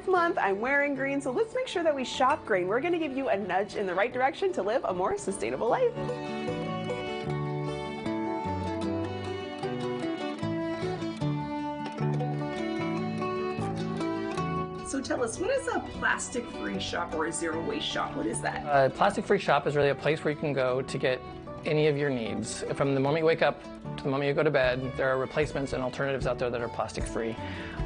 Earth Month. I'm wearing green, so let's make sure that we shop green. We're going to give you a nudge in the right direction to live a more sustainable life. So tell us, what is a plastic-free shop or a zero-waste shop? What is that? A plastic-free shop is really a place where you can go to get any of your needs. From the moment you wake up to the moment you go to bed, there are replacements and alternatives out there that are plastic-free.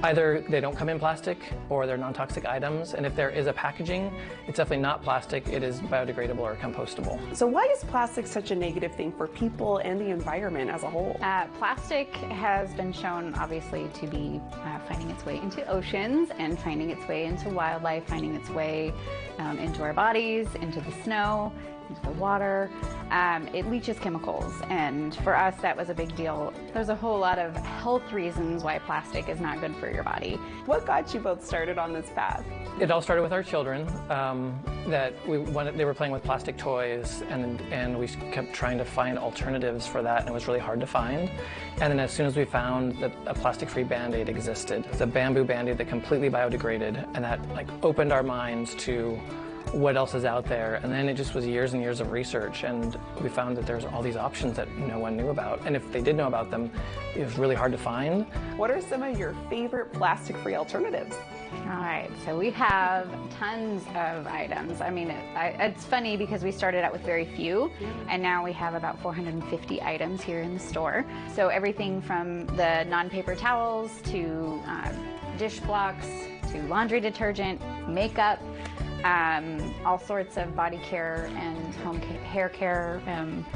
Either they don't come in plastic or they're non-toxic items, and if there is a packaging, it's definitely not plastic, it is biodegradable or compostable. So why is plastic such a negative thing for people and the environment as a whole? Plastic has been shown, obviously, to be finding its way into oceans and finding its way into wildlife, finding its way into our bodies, into the snow, into the water. It leaches chemicals, and for us that was a big deal. There's a whole lot of health reasons why plastic is not good for your body. What got you both started on this path? It all started with our children, that they were playing with plastic toys, and we kept trying to find alternatives for that, and it was really hard to find. And then as soon as we found that a plastic-free Band-Aid existed, it's a bamboo Band-Aid that completely biodegraded, and that opened our minds to what else is out there. And then it just was years and years of research, and we found that there's all these options that no one knew about, and if they did know about them, it was really hard to find. What are some of your favorite plastic-free alternatives? All right, so we have tons of items. I mean, it's funny because we started out with very few, and now we have about 450 items here in the store. So everything from the non-paper towels to dish blocks to laundry detergent, makeup, all sorts of body care and hair care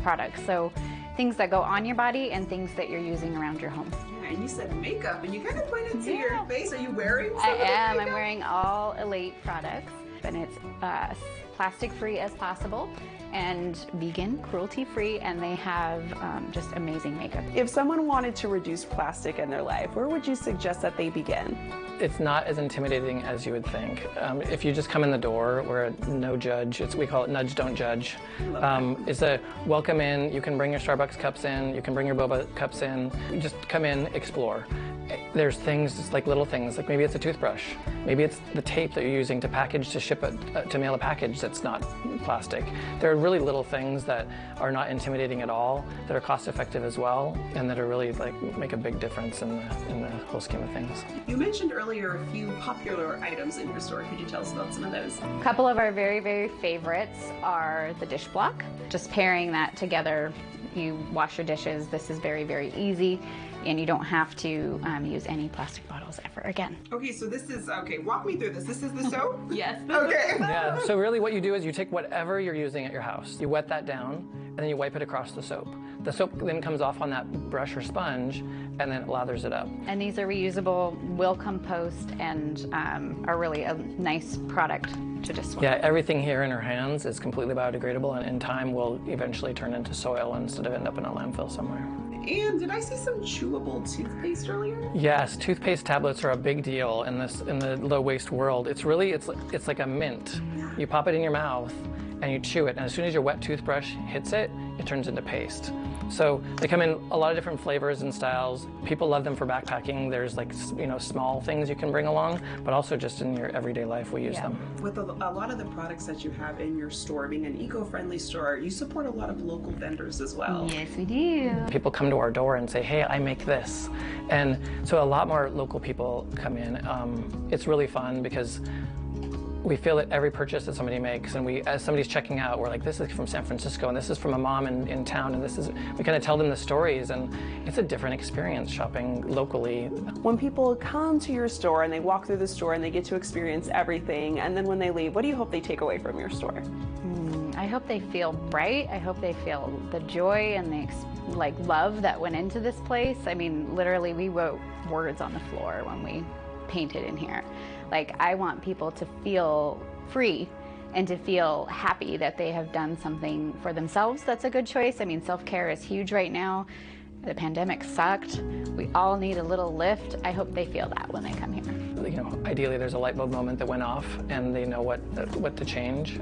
products. So things that go on your body and things that you're using around your home. Yeah, and you said makeup, and you kind of pointed to your face. Are you wearing some of the am. makeup? I'm wearing all Elate products, and it's plastic-free as possible and vegan, cruelty-free, and they have just amazing makeup. If someone wanted to reduce plastic in their life, where would you suggest that they begin? It's not as intimidating as you would think. If you just come in the door, we're a no judge. We call it nudge, don't judge. It's a welcome in. You can bring your Starbucks cups in. You can bring your boba cups in. Just come in, explore. There's things, just like little things, like maybe it's a toothbrush. Maybe it's the tape that you're using to package, to mail a package that's not plastic. There are really little things that are not intimidating at all, that are cost effective as well, and that are really make a big difference in the whole scheme of things. You mentioned earlier a few popular items in your store. Could you tell us about some of those? A couple of our very, very favorites are the dish block. Just pairing that together, you wash your dishes. This is very, very easy, and you don't have to use any plastic bottles ever again. Okay, so this is, walk me through this. This is the soap? Yes. Okay. Yeah, so really what you do is you take whatever you're using at your house, you wet that down, and then you wipe it across the soap. The soap then comes off on that brush or sponge, and then it lathers it up. And these are reusable, will compost, and are really a nice product to just swap. Yeah, everything here in our hands is completely biodegradable, and in time will eventually turn into soil instead of end up in a landfill somewhere. And did I see some chewable toothpaste earlier? Yes, toothpaste tablets are a big deal in the low waste world. It's like a mint. You pop it in your mouth and you chew it, and as soon as your wet toothbrush hits it, it turns into paste. So they come in a lot of different flavors and styles. People love them for backpacking. There's small things you can bring along, but also just in your everyday life we use them. With a lot of the products that you have in your store, being an eco-friendly store, you support a lot of local vendors as well. Yes, we do. People come to our door and say, hey, I make this. And so a lot more local people come in. It's really fun because we feel that every purchase that somebody makes, and as somebody's checking out, we're like, this is from San Francisco, and this is from a mom in town, and we kind of tell them the stories, and it's a different experience shopping locally. When people come to your store and they walk through the store and they get to experience everything, and then when they leave, what do you hope they take away from your store? I hope they feel bright. I hope they feel the joy and the love that went into this place. I mean, literally, we wrote words on the floor when we painted in here. I want people to feel free and to feel happy that they have done something for themselves that's a good choice. I mean, self-care is huge right now. The pandemic sucked. We all need a little lift. I hope they feel that when they come here. Ideally there's a light bulb moment that went off and they know what to change.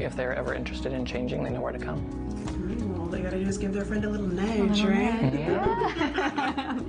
If they're ever interested in changing, they know where to come. All they gotta do is give their friend a little nudge, right? Yeah.